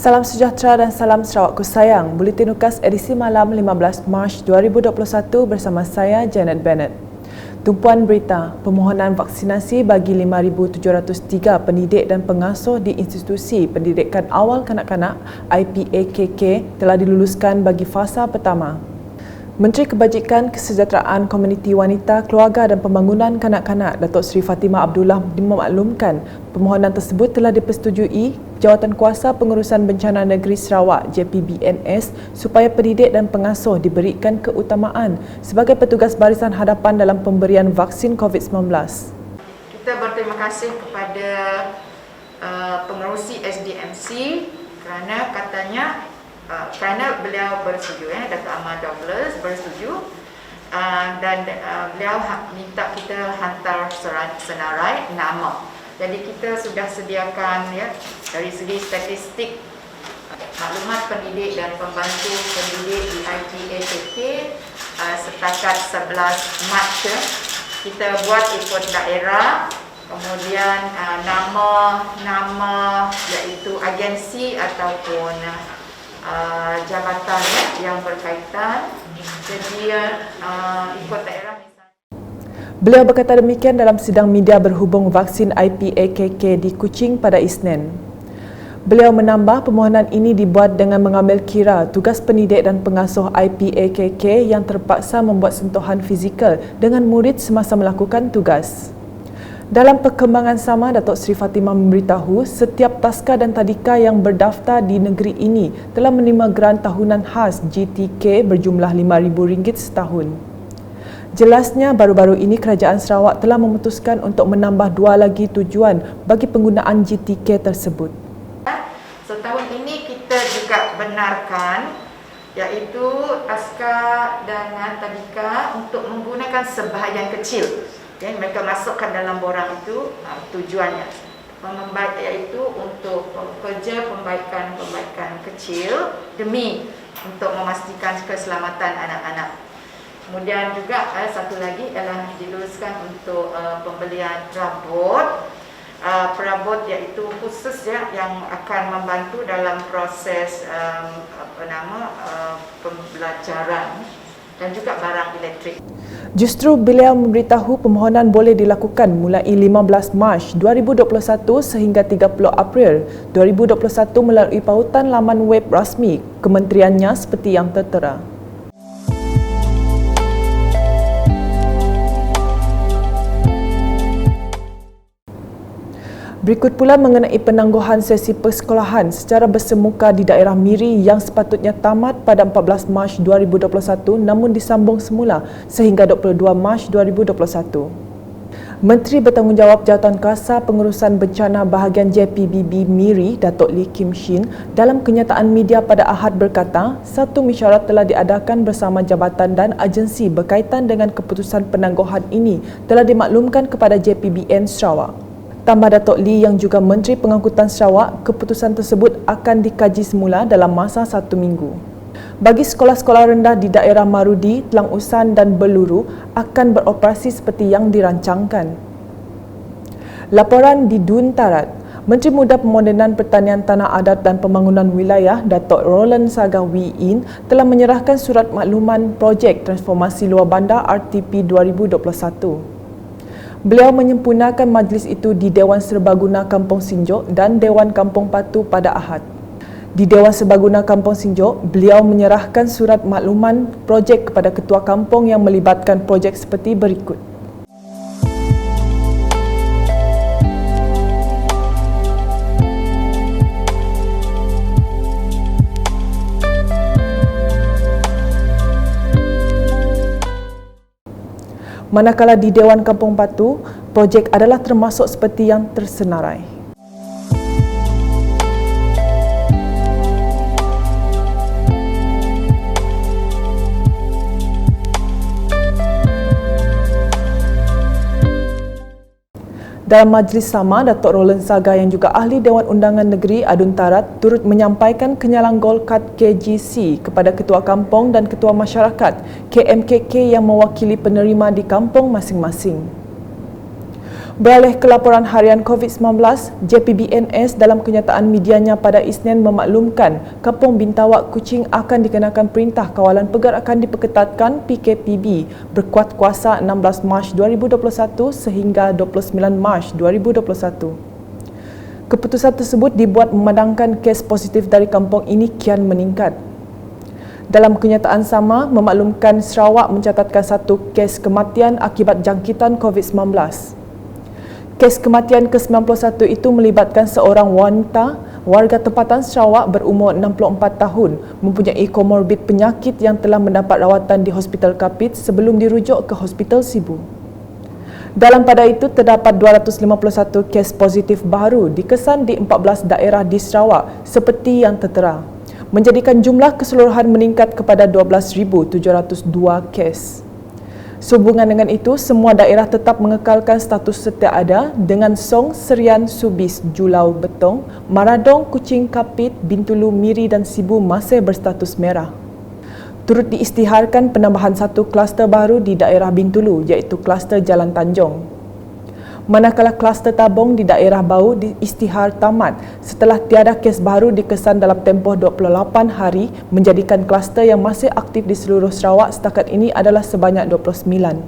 Salam sejahtera dan salam Sarawakku sayang. Buletin UKAS edisi malam 15 Mac 2021 bersama saya Janet Bennett. Tumpuan berita, permohonan vaksinasi bagi 5,703 pendidik dan pengasuh di Institusi Pendidikan Awal Kanak-Kanak IPAKK telah diluluskan bagi fasa pertama. Menteri Kebajikan Kesejahteraan Komuniti Wanita, Keluarga dan Pembangunan Kanak-Kanak Datuk Seri Fatimah Abdullah memaklumkan permohonan tersebut telah dipersetujui Jawatankuasa Pengurusan Bencana Negeri Sarawak JPBNS supaya pendidik dan pengasuh diberikan keutamaan sebagai petugas barisan hadapan dalam pemberian vaksin COVID-19. Kita berterima kasih kepada pengerusi SDMC kerana kerana beliau bersetuju, Datuk Ahmad Douglas bersetuju dan beliau minta kita hantar senarai nama. Jadi kita sudah sediakan dari segi statistik maklumat pendidik dan pembantu pendidik di IPAKK setakat 11 Mac kita buat ikut daerah, kemudian nama iaitu agensi ataupun jabatan yang berkaitan. Jadi ikut daerah. Beliau berkata demikian dalam sidang media berhubung vaksin IPAKK di Kuching pada Isnin. Beliau menambah permohonan ini dibuat dengan mengambil kira tugas pendidik dan pengasuh IPAKK yang terpaksa membuat sentuhan fizikal dengan murid semasa melakukan tugas. Dalam perkembangan sama, Datuk Seri Fatimah memberitahu setiap taska dan tadika yang berdaftar di negeri ini telah menerima geran tahunan khas GTK berjumlah RM5,000 setahun. Jelasnya, baru-baru ini Kerajaan Sarawak telah memutuskan untuk menambah 2 lagi tujuan bagi penggunaan GTK tersebut. Setahun ini kita juga benarkan iaitu taska dan tadika untuk menggunakan sebahagian kecil. Mereka masukkan dalam borang itu tujuannya. Iaitu untuk kerja pembaikan kecil demi untuk memastikan keselamatan anak-anak. Kemudian juga satu lagi adalah diluluskan untuk pembelian perabot iaitu khusus yang akan membantu dalam proses pembelajaran dan juga barang elektrik. Justru beliau memberitahu permohonan boleh dilakukan mulai 15 Mac 2021 sehingga 30 April 2021 melalui pautan laman web rasmi kementeriannya seperti yang tertera. Berikut pula mengenai penangguhan sesi persekolahan secara bersemuka di daerah Miri yang sepatutnya tamat pada 14 Mac 2021 namun disambung semula sehingga 22 Mac 2021. Menteri Bertanggungjawab Jawatankuasa Pengurusan Bencana Bahagian JPBB Miri, Datuk Lee Kim Shin, dalam kenyataan media pada Ahad berkata, satu mesyuarat telah diadakan bersama jabatan dan agensi berkaitan dengan keputusan penangguhan ini telah dimaklumkan kepada JPBN Sarawak. Tambah Datuk Lee yang juga Menteri Pengangkutan Sarawak, keputusan tersebut akan dikaji semula dalam masa 1 minggu. Bagi sekolah-sekolah rendah di daerah Marudi, Telang Usan dan Beluru akan beroperasi seperti yang dirancangkan. Laporan di Dun Tarat, Menteri Muda Pemodenan Pertanian Tanah Adat dan Pembangunan Wilayah, Datuk Roland Saga Wee In, telah menyerahkan surat makluman projek transformasi luar bandar RTP 2021. Beliau menyempurnakan majlis itu di Dewan Serbaguna Kampung Sinjok dan Dewan Kampung Patu pada Ahad. Di Dewan Serbaguna Kampung Sinjok, beliau menyerahkan surat makluman projek kepada ketua kampung yang melibatkan projek seperti berikut. Manakala di Dewan Kampung Patu, projek adalah termasuk seperti yang tersenarai. Dalam majlis sama, Datuk Roland Saga yang juga ahli Dewan Undangan Negeri Adun Tarat turut menyampaikan kenyalang Golkad KGC kepada Ketua Kampung dan Ketua Masyarakat KMKK yang mewakili penerima di kampung masing-masing. Beralih ke laporan harian COVID-19, JPBNS dalam kenyataan medianya pada Isnin memaklumkan Kampung Bintawak Kuching akan dikenakan Perintah Kawalan Pergerakan Diperketatkan PKPB berkuat kuasa 16 Mac 2021 sehingga 29 Mac 2021. Keputusan tersebut dibuat memandangkan kes positif dari kampung ini kian meningkat. Dalam kenyataan sama, memaklumkan Sarawak mencatatkan satu kes kematian akibat jangkitan COVID-19. Kes kematian ke-91 itu melibatkan seorang wanita warga tempatan Sarawak berumur 64 tahun mempunyai komorbid penyakit yang telah mendapat rawatan di Hospital Kapit sebelum dirujuk ke Hospital Sibu. Dalam pada itu, terdapat 251 kes positif baru dikesan di 14 daerah di Sarawak seperti yang tertera, menjadikan jumlah keseluruhan meningkat kepada 12,702 kes. Sehubungan dengan itu, semua daerah tetap mengekalkan status setia ada dengan Song, Serian, Subis, Julau, Betong, Maradong, Kuching, Kapit, Bintulu, Miri dan Sibu masih berstatus merah. Turut diisytiharkan penambahan satu kluster baru di daerah Bintulu iaitu kluster Jalan Tanjung. Manakala kluster Tabong di daerah Bau diisytihar tamat setelah tiada kes baru dikesan dalam tempoh 28 hari menjadikan kluster yang masih aktif di seluruh Sarawak setakat ini adalah sebanyak 29.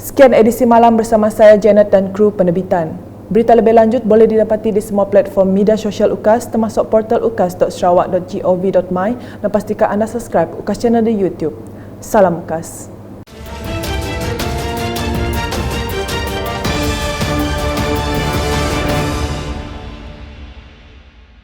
Sekian edisi malam bersama saya Janet dan kru penerbitan. Berita lebih lanjut boleh didapati di semua platform media sosial UKAS termasuk portal ukas.sarawak.gov.my dan pastikan anda subscribe UKAS channel di YouTube. Salam UKAS.